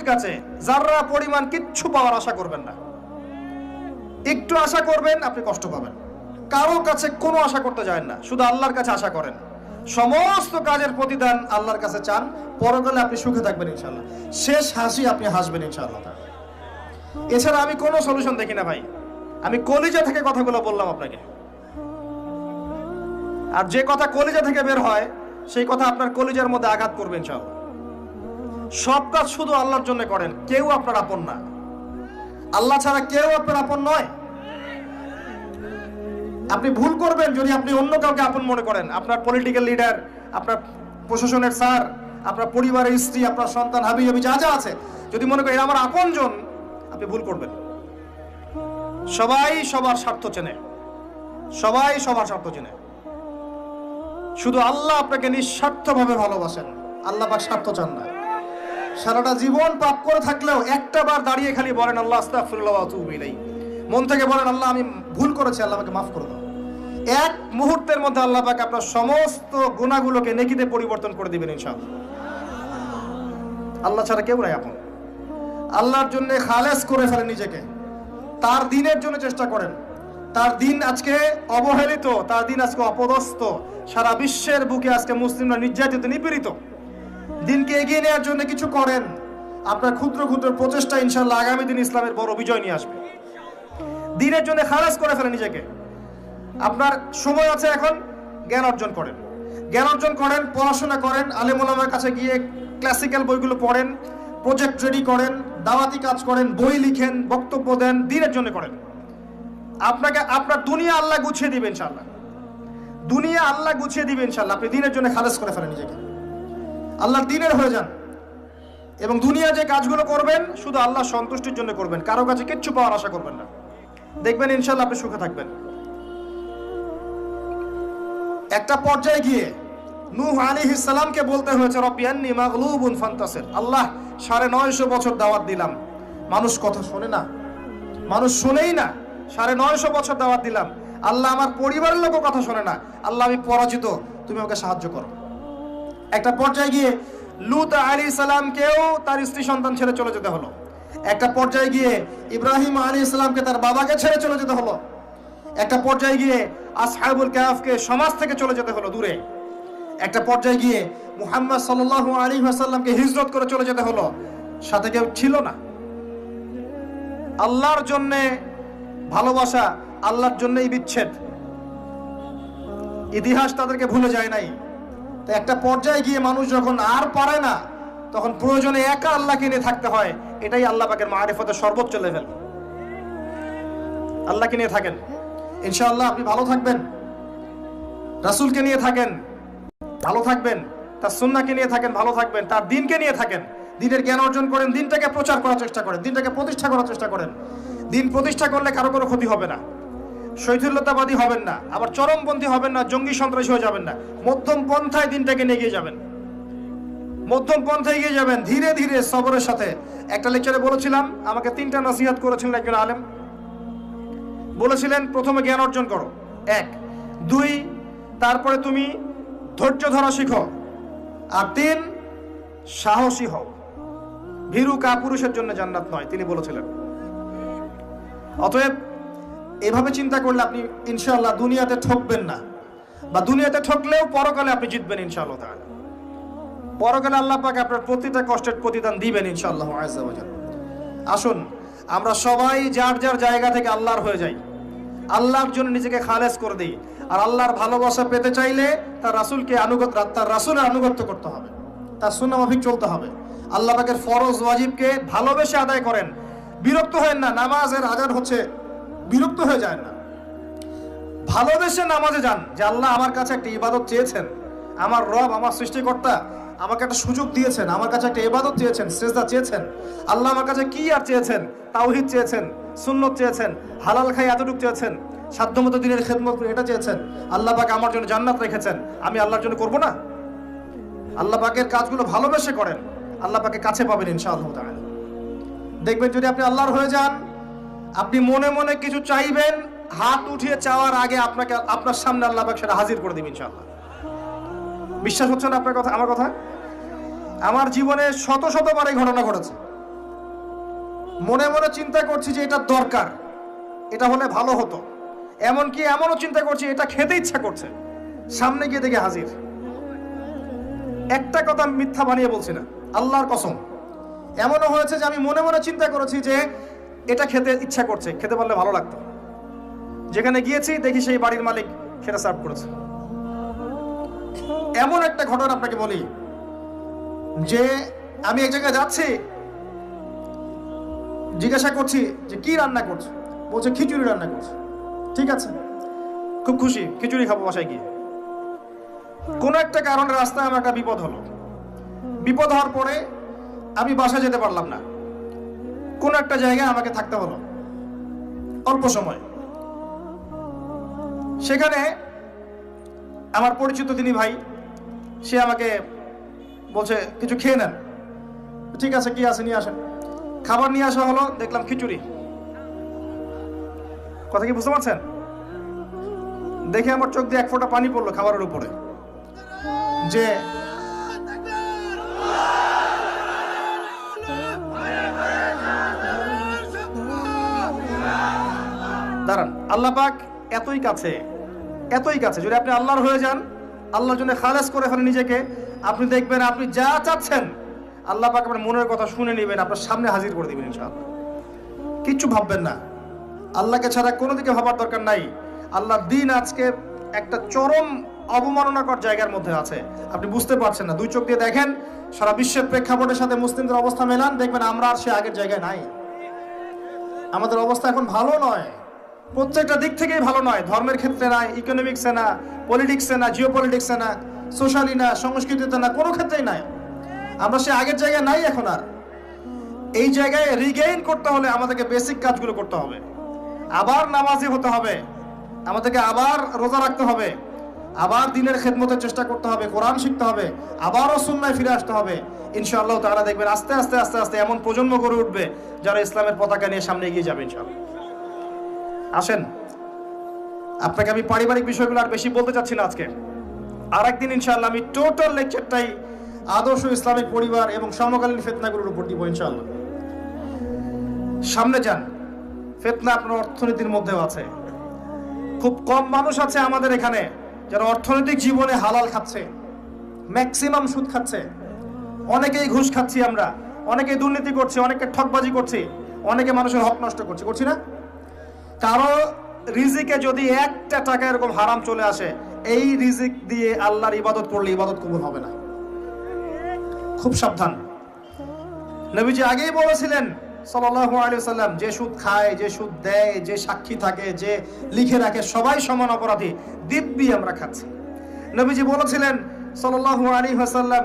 কাছে যারা পরিমাণ কিচ্ছু পাওয়ার আশা করবেন না। একটু আশা করবেন আপনি কষ্ট পাবেন। কারো কাছে কোনো আশা করতে যায় না, শুধু আল্লাহর কাছে আশা করেন। সমস্ত কাজের প্রতিদান আল্লাহর কাছে চান, পরকালে আপনি সুখে থাকবেন ইনশাআল্লাহ। শেষ হাসি আপনি হাসবেন ইনশাআল্লাহ। এছাড়া আমি কোনো সলিউশন দেখি না ভাই। আমি কলিজা থেকে কথাগুলো বললাম আপনাকে, আর যে কথা কলিজা থেকে বের হয় সেই কথা আপনার কলিজার মধ্যে আঘাত করবে ইনশাআল্লাহ। সব কাজ শুধু আল্লাহর জন্য করেন, কেউ আপনার আপন না। আল্লাহ ছাড়া কেউ আপনার আপন নয়। আপনি ভুল করবেন যদি আপনি অন্য কাউকে আপন মনে করেন। আপনার পলিটিক্যাল লিডার, আপনার প্রশাসনের স্যার, আপনার পরিবারের স্ত্রী, আপনার সন্তান, হাবি হাবি যা যা আছে, যদি মনে করেন আমার আপনজন, আপনি ভুল করবেন। সবাই সবার স্বার্থ চেনে, সবাই সবার স্বার্থ চেনে। শুধু আল্লাহ আপনাকে নিঃস্বার্থভাবে ভালোবাসেন। আল্লাহ পাক স্বার্থ চান না। সারাটা জীবন পাপ করে থাকলেও একটা বার দাঁড়িয়ে খালি বলেন আল্লাহ আস্তাগফিরুল্লাহ ওয়া আতুবু ইলাইহি। মন থেকে বলেন আল্লাহ আমি ভুল করেছি, আল্লাহ আমাকে মাফ করে দাও। এক মুহূর্তের মধ্যে আল্লাহ পাক আপনার সমস্ত গুনাহগুলোকে নেকিতে পরিবর্তন করে দিবেন ইনশাআল্লাহ। আল্লাহ ছাড়া কেউ নাই আপন। আল্লাহর জন্য খালেস করে ফেলেন নিজেকে, তার দিনের জন্য চেষ্টা করেন। তার দিন আজকে অবহেলিত, তার দিন আজকে অপদস্থ। সারা বিশ্বের বুকে আজকে মুসলিমরা নির্যাতিত, নিপীড়িত। দিনকে এগিয়ে নেওয়ার জন্য কিছু করেন। আপনার ক্ষুদ্র ক্ষুদ্র প্রচেষ্টা ইনশাআল্লাহ আগামী দিন ইসলামের বড় বিজয় নিয়ে আসবে। দিনের জন্য খালাস করে ফেলেন নিজেকে। আপনার সময় আছে এখন, জ্ঞান অর্জন করেন, জ্ঞান অর্জন করেন, পড়াশোনা করেন, আলেম ওলামার কাছে গিয়ে ক্লাসিক্যাল বইগুলো পড়েন, প্রজেক্ট রেডি করেন, দাওয়াতি কাজ করেন, বই লিখেন, বক্তব্য দেন, দিনের জন্য করেন। আপনাকে আপনার দুনিয়া আল্লাহ গুছিয়ে দিবেন ইনশাআল্লাহ। দুনিয়া আল্লাহ গুছিয়ে দিবেন ইনশাআল্লাহ। আপনি দিনের জন্য খালাস করে ফেলেন নিজেকে, আল্লাহর দিনের হয়ে যান। এবং দুনিয়া যে কাজগুলো করবেন শুধু আল্লাহ সন্তুষ্টির জন্য করবেন, কারো কাছে কিচ্ছু পাওয়ার আশা করবেন না। দেখবেন ইনশাআল্লাহ আপনি সুখে থাকবেন। একটা পর্যায়ে গিয়ে নূহ আলাইহিস সালামকে বলতে হয়েছে রব্বি আন্নী মাগলুবুন ফান্তাসির। আল্লাহ 950 বছর দাওয়াত দিলাম, মানুষ কথা শোনে না, মানুষ শোনেই না। 950 বছর দাওয়াত দিলাম, আল্লাহ আমার পরিবারের লোকও কথা শোনে না। আল্লাহ আমি পরাজিত, তুমি আমাকে সাহায্য করো। একটা পর্যায়ে গিয়ে লূত আলাইহিস সালামকেও তার স্ত্রী সন্তান ছেড়ে চলে যেতে হলো। একটা পর্যায়ে গিয়ে ইব্রাহিম আলাইহিস সালামকে তার বাবাকে ছেড়ে চলে যেতে হলো। একটা পর্যায়ে গিয়ে আসহাবুল কাহফকে সমাজ থেকে চলে যেতে হলো দূরে। একটা পর্যায়ে গিয়ে মুহাম্মদ সাল্লাল্লাহু আলাইহি ওয়াসাল্লামকে হিজরত করে চলে যেতে হলো, সাথে কেউ ছিল না। আল্লাহর জন্য ভালোবাসা, আল্লাহর জন্যই বিচ্ছেদ। ইতিহাস তাদেরকে ভুলে যায় নাই। তো একটা পর্যায়ে গিয়ে মানুষ যখন আর পারে না, তখন প্রয়োজনে একা আল্লাহকে নিয়ে থাকতে হয়। এটাই আল্লাহ পাকের মারিফতের সর্বোচ্চ লেভেল। আল্লাহকে নিয়ে থাকেন, ইনশাআল্লাহ আপনি ভালো থাকবেন। রাসূলকে নিয়ে থাকেন, ভালো থাকবেন। তার সুন্নাহকে নিয়ে থাকেন, ভালো থাকবেন। তার দিনকে নিয়ে থাকেন, দিনের জ্ঞান অর্জন করেন, দিনটাকে প্রচার করার চেষ্টা করেন, দিনটাকে প্রতিষ্ঠা করার চেষ্টা করেন। দিন প্রতিষ্ঠা করলে কারো কোনো ক্ষতি হবে না। শৈথিল্যতাবাদী হবেন না, আবার চরমপন্থী হবেন না, জঙ্গি সন্ত্রাসী হয়ে যাবেন না। মধ্যম পন্থায় দিনটাকে নিয়ে এগিয়ে যাবেন, মধ্যম পন্থায় এগিয়ে যাবেন, ধীরে ধীরে সবরের সাথে। একটা লেকচারে বলেছিলাম, আমাকে 3টা নসিহত করেছিলেন একজন আলেম। বলেছিলেন প্রথমে জ্ঞান অর্জন করো, 1, 2, তারপরে তুমি ধৈর্য ধরা শিখো, আর 3 সাহসী হও। ভীরু কাপুরুষের জন্য জান্নাত নয়, তিনি বলেছিলেন। অতএব এভাবে চিন্তা করলে আপনি ইনশাআল্লাহ দুনিয়াতে ঠকবেন না, বা দুনিয়াতে ঠকলেও পরকালে আপনি জিতবেন ইনশাআল্লাহ তাআলা। পরকালে আল্লাহ পাক আপনার প্রতিটা কষ্টের প্রতিদান দিবেন ইনশাআল্লাহ আযজা ওয়া জাল্লা। আসুন আমরা সবাই যার যার জায়গা থেকে আল্লাহর হয়ে যাই, আল্লাহর জন্য নিজেকে খালেস করে দিই। আর আল্লাহর ভালোবাসা পেতে চাইলে তার রাসূলকে তার রাসূলের আনুগত্য করতে হবে, তার সুন্নাহ মাফিক চলতে হবে। আল্লাহ পাকের ফরজ ওয়াজিবকে ভালোবেসে আদায় করেন। বিরক্ত হয়েন না, নামাজের আজান হচ্ছে বিরক্ত হয়ে যায় না। ভালোবেসে নামাজে যান, যে আল্লাহ আমার কাছে একটা ইবাদত চেয়েছেন, আমার রব, আমার সৃষ্টিকর্তা আমাকে একটা সুযোগ দিয়েছেন, আমার কাছে একটা ইবাদত চেয়েছেন, সিজদা চেয়েছেন। আল্লাহ আমার কাছে কি আর চেয়েছেন? তাওহীদ চেয়েছেন, সুন্নত চেয়েছেন, হালাল খাই এতটুকু চেয়েছেন, সাধ্যমতো দিনের খেদমত করে এটা চেয়েছেন। আল্লাহ পাক আমার জন্য জান্নাত রেখেছেন, আমি আল্লাহর জন্য করব না? আল্লাহ পাকের কাজগুলো ভালোবেসে করেন, আল্লাহ পাকে কাছে পাবেন ইনশাআল্লাহ তাআলা। দেখবেন যদি আপনি আল্লাহর হয়ে যান, আপনি মনে মনে কিছু চাইবেন, হাত উঠিয়ে চাওয়ার আগে আপনার সামনে আল্লাহ পাক সেটা হাজির করে দিবেন ইনশাআল্লাহ। বিশ্বাস হচ্ছে না আপনার কথা, আমার কথা? আমার জীবনে শত শতবার এই ঘটনা ঘটেছে। মনে মনে চিন্তা করছি যে এটা দরকার, এটা হলে ভালো হতো, এমনকি এমনও চিন্তা করছি এটা খেতে ইচ্ছা করছে, সামনে গিয়ে দেখে হাজির। একটা কথা আমি মিথ্যা বানিয়ে বলছি না, আল্লাহর কসম। এমনও হয়েছে যে আমি মনে মনে চিন্তা করেছি যে এটা খেতে ইচ্ছা করছে, খেতে পারলে ভালো লাগতো, যেখানে গিয়েছি দেখি সেই বাড়ির মালিক সেটা সার্ভ করেছে। এমন একটা ঘটনা আপনাকে বলি যে আমি এক জায়গায় যাচ্ছি, জিজ্ঞাসা করছি যে কি রান্না করছে, বলছে খিচুড়ি রান্না করছে। ঠিক আছে, খুব খুশি, খিচুড়ি খাবো বাসায় গিয়ে। কোনো একটা কারণে রাস্তায় আমার একটা বিপদ হলো, বিপদ হওয়ার পরে আমি বাসায় যেতে পারলাম না, কোনো একটা জায়গায় আমাকে থাকতে হলো অল্প সময়। সেখানে আমার পরিচিত তিনি ভাই, সে আমাকে বলছে কিছু খেয়ে নেন। ঠিক আছে, কি আছে নিয়ে আসেন। খাবার নিয়ে আসা হলো, দেখলাম খিচুড়ি। কথা কি বুঝতে পারছেন? দেখে আমার চোখ দিয়ে এক ফোঁটা পানি পড়লো খাবারের উপরে, যে দাঁড়ান, আল্লাহ পাক এতই কাছে, এতই কাছে। যদি আপনি আল্লাহর হয়ে যান, আল্লাহর জন্য খালেস করে ফেলেন নিজেকে, আপনি দেখবেন আপনি যা চাচ্ছেন আল্লাহ পাক আপনার মনের কথা শুনে নেবেন, আপনার সামনে হাজির করে দিবেন ইনশাআল্লাহ। কিচ্ছু ভাববেন না, আল্লাহকে ছাড়া কোনো দিকে ভাবার দরকার নাই। আল্লাহর দিন আজকে একটা চরম অবমাননাকর জায়গার মধ্যে আছে, আপনি বুঝতে পারছেন না। দুই চোখ দিয়ে দেখেন, সারা বিশ্বের প্রেক্ষাপটের সাথে মুসলিমদের অবস্থা মেলান, দেখবেন আমরা আর সে আগের জায়গায় নাই। আমাদের অবস্থা এখন ভালো নয়, প্রত্যেকটা দিক থেকেই ভালো নয়। ধর্মের ক্ষেত্রে না, ইকোনমিক্সে না, পলিটিক্সে না, জিও পলিটিক্সে না, সোশ্যালি না, সংস্কৃতিতে না, কোনো ক্ষেত্রেই নাই। আমরা সে আগের জায়গায় নাই এখন আর। এই জায়গায় রিগেইন করতে হলে আমাদেরকে বেসিক কাজগুলো করতে হবে, আবার নামাজি হতে হবে, আমাদেরকে আবার রোজা রাখতে হবে, আবার দিনের খেদমতের চেষ্টা করতে হবে, কোরআন শিখতে হবে, আবারও সুন্নায় ফিরে আসতে হবে। ইনশাআল্লাহ তাআলা দেখবেন আস্তে আস্তে আস্তে আস্তে এমন প্রজন্ম গড়ে উঠবে যারা ইসলামের পতাকা নিয়ে সামনে এগিয়ে যাবে ইনশাআল্লাহ। আসেন, আপনাকে আমি পারিবারিক বিষয়গুলো আর বেশি বলতে চাচ্ছি না আজকে। আর একদিন ইনশাআল্লাহ আমি টোটাল লেকচারটাই আদর্শ ইসলামিক পরিবার এবং সমকালীন ফিতনাগুলোর উপর দিব ইনশাআল্লাহ। সামনে যান, ফিতনা আপনার অর্থনীতির মধ্যেও আছে। খুব কম মানুষ আছে আমাদের এখানে যারা অর্থনৈতিক জীবনে হালাল খাচ্ছে, ম্যাক্সিমাম সুদ খাচ্ছে, অনেকেই ঘুষ খাচ্ছি আমরা, অনেকেই দুর্নীতি করছি, অনেকে ঠকবাজি করছি, অনেকে মানুষের হক নষ্ট করছি না? কারো রিজিকে যদি একটা টাকা এরকম হারাম চলে আসে, এই রিজিক দিয়ে আল্লাহর ইবাদত করলে ইবাদত কবুল হবে না। খুব সাবধান। নবীজি আগেই বলেছিলেন সাল্লাল্লাহু আলাইহি ওয়াসাল্লাম, যে সুদ খায়, যে সুদ দেয়, যে সাক্ষী থাকে, যে লিখে রাখে, সবাই সমান অপরাধী। দিব্যি আমরা খাচ্ছি। নবীজি বলেছিলেন সাল্লাল্লাহু আলাইহি ওয়াসাল্লাম,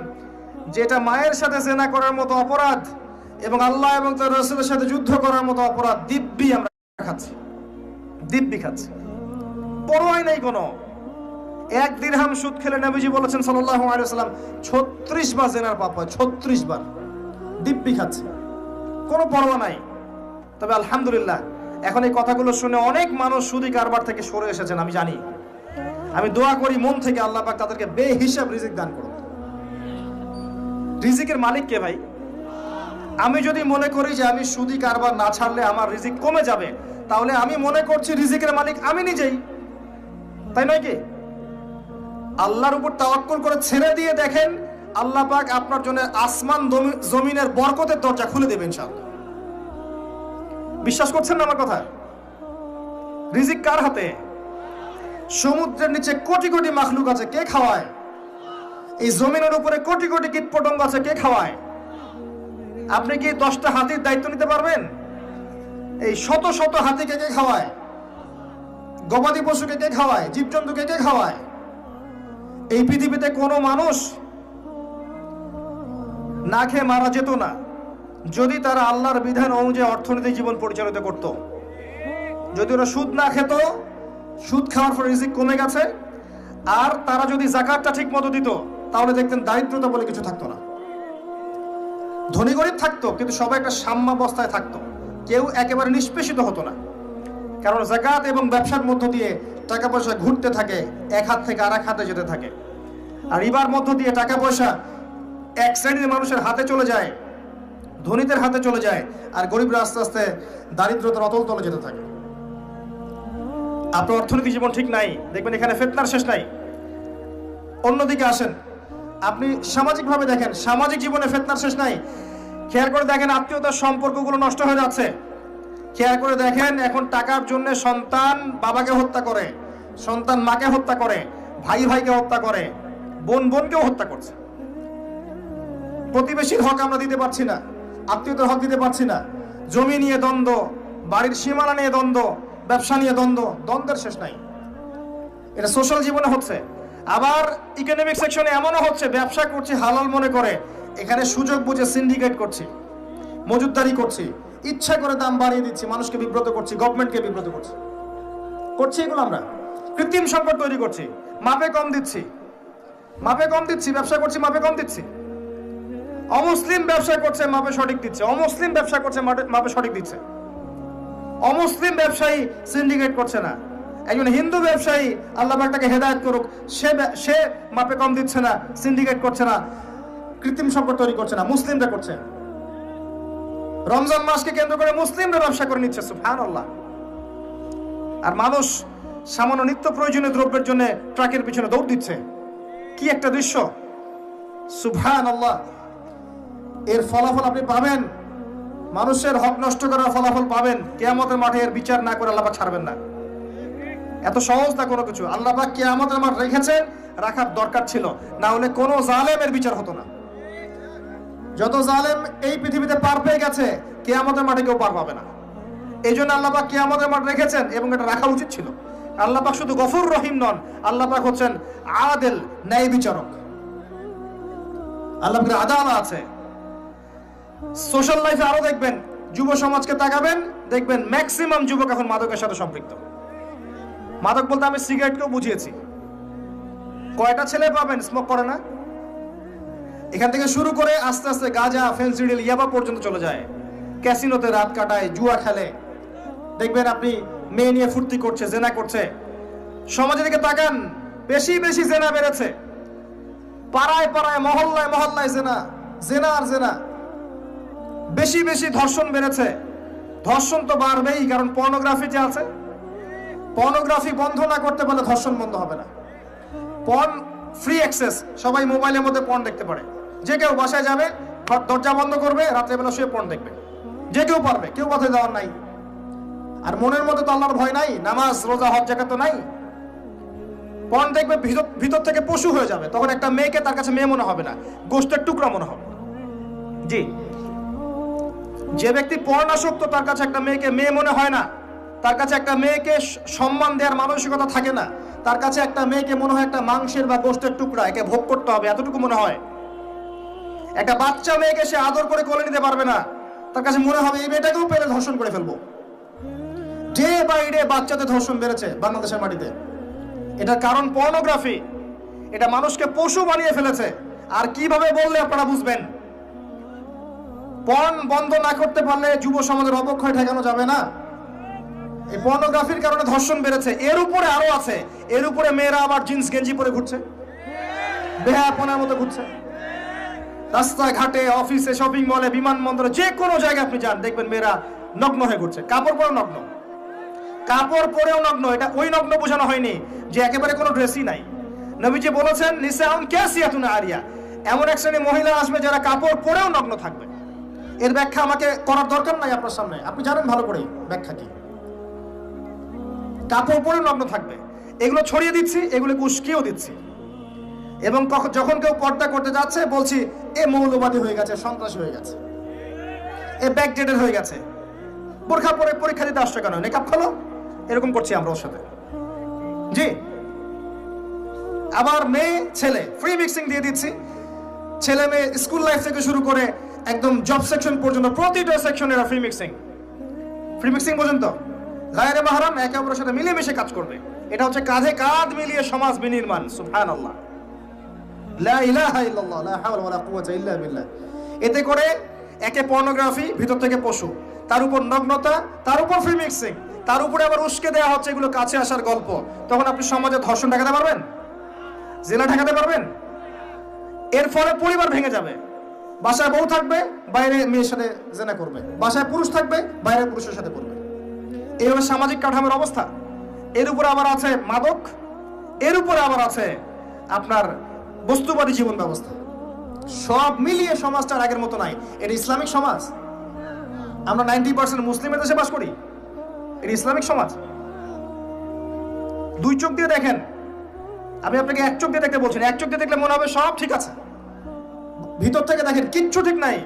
যেটা মায়ের সাথে জেনা করার মতো অপরাধ এবং আল্লাহ এবং তার রাসূলের সাথে যুদ্ধ করার মতো অপরাধ, দিব্যি আমরা খাচ্ছি, দিব্যি খাচ্ছি, পরোয়াই নাই কোনো। এক দিরহাম সুদ খেলে নবীজি বলেছেন সাল্লাল্লাহু আলাইহি ওয়াসাল্লাম 36 বার জেনার পাপ হয়, 36 বার। দিব্যি খাচ্ছি, কোনো পরোয়া নাই। তবে আলহামদুলিল্লাহ এখন এই কথাগুলো শুনে অনেক মানুষ সুদি কারবার থেকে সরে এসেছেন, আমি জানি। আমি দোয়া করি মন থেকে আল্লাহ পাক তাদেরকে বেহিসাব রিজিক দান করুন। রিজিকের মালিক কে ভাই? আমি যদি মনে করি যে আমি সুদি কারবার না ছাড়লে আমার রিজিক কমে যাবে, তাহলে আমি মনে করছি রিজিকের মালিক আমি নিজেই, তাই নয় কি? আল্লাহর উপর তাওয়াক্কুল করে ছেড়ে দিয়ে দেখেন, আল্লাহ পাক আপনার জন্য আসমান জমিনের বরকতের দরজা খুলে দেবেন ইনশাআল্লাহ। বিশ্বাস করছেন না আমার কথা? রিজিক কার হাতে? সমুদ্রের নিচে কোটি কোটি মাখলুক আছে, কে খাওয়ায়? এই জমিনের উপরে কোটি কোটি কীটপতঙ্গ আছে, কে খাওয়ায়? আপনি কি 10টা হাতির দায়িত্ব নিতে পারবেন? এই শত শত হাতিকে কে খাওয়ায়? গবাদি পশুকে কে খাওয়ায়? জীবজন্তুকে কে খাওয়ায়? এই পৃথিবীতে কোনো মানুষ না খেয়ে মারা যেত না যদি তারা আল্লাহর বিধান অনুযায়ী অর্থনৈতিক জীবন পরিচালিত করত। যদি ওরা সুদ না খেত, সুদ খাওয়ার পর রিজিক কমে গেছে, আর তারা যদি যাকাতটা ঠিক মতো দিত, তাহলে দেখতেন দারিদ্রতা বলে কিছু থাকতো না। ধনী গরিব থাকতো, কিন্তু সবাই একটা সাম্যাবস্থায় থাকতো, কেউ একেবারে নিষ্পেষিত হতো না। কারণ যাকাত এবং ব্যবসার মধ্য দিয়ে টাকা পয়সা ঘুরতে থাকে, এক হাত থেকে আরেক হাতে যেতে থাকে। আর রিবার মধ্য দিয়ে টাকা পয়সা এক শ্রেণীর মানুষের হাতে চলে যায়, ধনীদের হাতে চলে যায়, আর গরিবরা আস্তে আস্তে দারিদ্রতার অতল তলে যেতে থাকে। আপনার অর্থনৈতিক জীবন ঠিক নাই, দেখবেন এখানে ফিতনার শেষ নাই। অন্যদিকে আসেন, আপনি সামাজিকভাবে দেখেন, সামাজিক জীবনে ফিতনার শেষ নাই। খেয়াল করে দেখেন, আত্মীয়তার সম্পর্কগুলো নষ্ট হয়ে যাচ্ছে। খেয়াল করে দেখেন, এখন টাকার জন্য সন্তান বাবাকে হত্যা করে, সন্তান মাকে হত্যা করে, ভাই ভাইকে হত্যা করে, বোন বোনকেও হত্যা করছে। প্রতিবেশীর হক আমরা দিতে পারছি না, আত্মীয়তার হক দিতে পারছি না। জমি নিয়ে দ্বন্দ্ব, বাড়ির সীমানা নিয়ে দ্বন্দ্ব, ব্যবসা নিয়ে দ্বন্দ্ব, দ্বন্দ্বের শেষ নাই। এটা সোশ্যাল জীবনে হচ্ছে। আবার ইকোনমিক সেকশনে এমনও হচ্ছে, ব্যবসা করছি হালাল মনে করে, এখানে সুযোগ বুঝে সিন্ডিকেট করছি, মজুতদারি করছি, ইচ্ছা করে দাম বাড়িয়ে দিচ্ছি, মানুষকে বিব্রত করছি, গভর্নমেন্টকে বিব্রত করছি। এগুলো আমরা কৃত্রিম সংকট তৈরি করছি, মাপে কম দিচ্ছি, ব্যবসা করছি মাপে কম দিচ্ছি। অমুসলিম ব্যবসা করছে, মাপে সঠিক দিচ্ছে। অমুসলিম ব্যবসা করছে, মাপে সঠিক দিচ্ছে। অমুসলিম ব্যবসায়ী সিন্ডিকেট করছে না। একজন হিন্দু ব্যবসায়ী, আল্লাহ পাক তাকে হেদায়েত করুক, সে মাপে কম দিচ্ছে না, সিন্ডিকেট করছে না, কৃত্রিম সংকট তৈরি করছে না, মুসলিমরা করছে। রমজান মাসকে কেন্দ্র করে মুসলিমরা ব্যবসা করে নিচ্ছে, সুবহানাল্লাহ। আর মানুষ সামান্য নিত্য প্রয়োজনীয় দ্রব্যের জন্য ট্রাকের পিছনে দৌড় দিচ্ছে। কি একটা দৃশ্য, সুবহানাল্লাহ। এর ফলাফল আপনি পাবেন, মানুষের হক নষ্ট করার ফলাফল পাবেন। কিয়ামতের মাঠে এর বিচার না করে আল্লাহ পাক ছাড়বেন না। এত সহজ না কোনো কিছু। আল্লাহ পাক কিয়ামতের মাঠ রেখেছেন, রাখার দরকার ছিল, না হলে কোনো জালেমের বিচার হতো না। যত জালেম এই পৃথিবীতে পার পেয়ে গেছে, কিয়ামতের মাঠে কেউ পার পাবে না। এই জন্য আল্লাহ পাক কিয়ামতের মাঠ রেখেছেন, এবং এটা রাখা উচিত ছিল। আল্লাহ পাক শুধু গফুর রহিম নন, আল্লাহ পাক হচ্ছেন আদেল, ন্যায় বিচারক। আল্লাহ পাকের আদালত আছে। সোশ্যাল লাইফে আরো দেখবেন, যুব সমাজকে তাকাবেন, দেখবেন ম্যাক্সিমাম যুবক এখন মাদকের সাথে সম্পৃক্ত। মাদক বলতে আমি সিগারেটকেও বুঝিয়েছি। কয়টা ছেলে পাবেন স্মোক করে না? এখান থেকে শুরু করে আস্তে আস্তে গাঁজা, ফেন্সিডিল, ইয়াবা পর্যন্ত চলে যায়। ক্যাসিনোতে রাত কাটায়, জুয়া খেলে, দেখবেন আপনি মেয়ে নিয়ে ফুর্তি করছে, জেনা করছে। সমাজের দিকে তাকান, বেশি বেশি জেনা বেড়েছে। পাড়ায় পাড়ায়, মহল্লায় মহল্লায় জেনা, জেনা আর জেনা। বেশি বেশি ধর্ষণ বেড়েছে। ধর্ষণ তো বাড়বেই, কারণ পর্নোগ্রাফি যে আছে। পর্নোগ্রাফি বন্ধ না করতে পারলে ধর্ষণ বন্ধ হবে না। পর্ন ফ্রি অ্যাক্সেস, সবাই মোবাইলের মধ্যে পর্ন দেখতে পারে। যে কেউ বাসায় যাবে, দরজা বন্ধ করবে, রাত্রেবেলা শুয়ে পর্ন দেখবে, যে কেউ পারবে, কেউ পথে যাওয়ার নাই। আর মনের মধ্যে তো আল্লাহর ভয় নাই, নামাজ রোজা হজ জাকাত তো নাই। পর্ন দেখবে, ভিতর থেকে পশু হয়ে যাবে। তখন একটা মেয়েকে তার কাছে মেয়ে মনে হবে না, গোশতের টুকরা মনে হবে। জি, যে ব্যক্তি পর্নাসক্ত, তার কাছে একটা মেয়েকে মেয়ে মনে হয় না। তার কাছে একটা মেয়েকে সম্মান দেওয়ার মানসিকতা থাকে না। তার কাছে একটা মেয়েকে মনে হয় একটা মাংসের বা গোশতের টুকরা, একে ভোগ করতে হবে, এতটুকু মনে হয়। একটা বাচ্চা মেয়েকে সে আদর করে কোলে নিতে পারবে না। তার কাছে মনে হবে এই মেয়েটাকেও পেলে ধর্ষণ করে ফেলবো। ডে বাই ডে বাচ্চাদের ধর্ষণ বেড়েছে বাংলাদেশের মাটিতে। এটার কারণ পর্নোগ্রাফি। এটা মানুষকে পশু বানিয়ে ফেলেছে। আর কিভাবে বললে আপনারা বুঝবেন? পর্ন বন্ধ না করতে পারলে যুব সমাজের অবক্ষয় ঠেকানো যাবে না। এই পর্নোগ্রাফির কারণে ধর্ষণ বেড়েছে। এর উপরে আরো আছে, এর উপরে মেয়েরা আবার জিন্স গেঞ্জি পরে ঘুরছে, বেহায়াপনার মতো ঘুরছে। রাস্তায় ঘাটে, অফিসে, শপিং মলে, বিমানবন্দরে, যে কোনো জায়গায় আপনি যান, দেখবেন মেয়েরা নগ্ন হয়ে ঘুরছে। কাপড় পরেও নগ্ন, কাপড় পরেও নগ্ন। এটা ওই নগ্ন বোঝানো হয়নি যে একেবারে কোনো ড্রেসই নাই। নবীজি বলেছেন নিসাউন কাসিয়াতুন আরিয়া, এমন এক শ্রেণী মহিলা আসবে যারা কাপড় পরেও নগ্ন থাকবে। এর ব্যাখ্যা আমাকে করার দরকার নাই আপনার সামনে, আপনি জানেন ভালো করে ব্যাখ্যা কি। কাপড় পরে নগ্ন থাকবে, এগুলো ছড়িয়ে দিচ্ছি, এগুলোকে উস্কিয়েও দিচ্ছি। এবং যখন কেউ পর্দা করতে যাচ্ছে, বলছি এ মৌলবাদী হয়ে গেছে, সন্ত্রাসী হয়ে গেছে, এ ব্যাকডেটেড হয়ে গেছে, বোরখা পরে পরীক্ষা দিতে আসছে কেন, নেকাব খোলো। এরকম করছি আমরা ওর সাথে। জি, আবার মেয়ে ছেলে ফ্রি মিক্সিং দিয়ে দিচ্ছি। ছেলে মেয়ে স্কুল লাইফ থেকে শুরু করে একদম জব সেকশন পর্যন্ত প্রতিটা সেকশনে এরা ফ্রি মিক্সিং পর্যন্ত। গায়রে মাহরাম একে অপরের সাথে মিলেমিশে কাজ করবে। এটা হচ্ছে কাঁধে কাঁধ মিলিয়ে সমাজ বিনির্মাণ। সুবহানাল্লাহ, লা ইলাহা ইল্লাল্লাহ, লা হাওলা ওয়ালা কুওয়াতা ইল্লা বিল্লাহ। এতে করে একে পর্নোগ্রাফি, ভিতর থেকে পশু, তার উপর নগ্নতা, তার উপর ফ্রি মিক্সিং, তার উপরে আবার উস্কে দেওয়া হচ্ছে এগুলো কাছে আসার গল্প। তখন আপনি সমাজে ধর্ষণ ঠেকাতে পারবেন? জেনা ঠেকাতে পারবেন? এর ফলে পরিবার ভেঙে যাবে, বাসায় বউ থাকবে, বাইরে মেয়ের সাথে জেনা করবে, বাসায় পুরুষ থাকবে, বাইরে পুরুষের সাথে করবে। এই হলো সামাজিক কাঠামোর অবস্থা। এর উপরে আবার আছে মাদক, এর উপরে আবার আছে আপনার বস্তুবাদী জীবন ব্যবস্থা। সব মিলিয়ে সমাজটা আগের মতো নাই। এটা ইসলামিক সমাজ। আমরা 90% মুসলিমের দেশে বাস করি, এটা ইসলামিক সমাজ। দুই চোখ দিয়ে দেখেন, আমি আপনাকে এক চোখ দিয়ে দেখতে বলছি না। এক চোখ দিয়ে দেখলে মনে হবে সব ঠিক আছে, ভিতর থেকে দেখেন কিচ্ছু ঠিক নাই।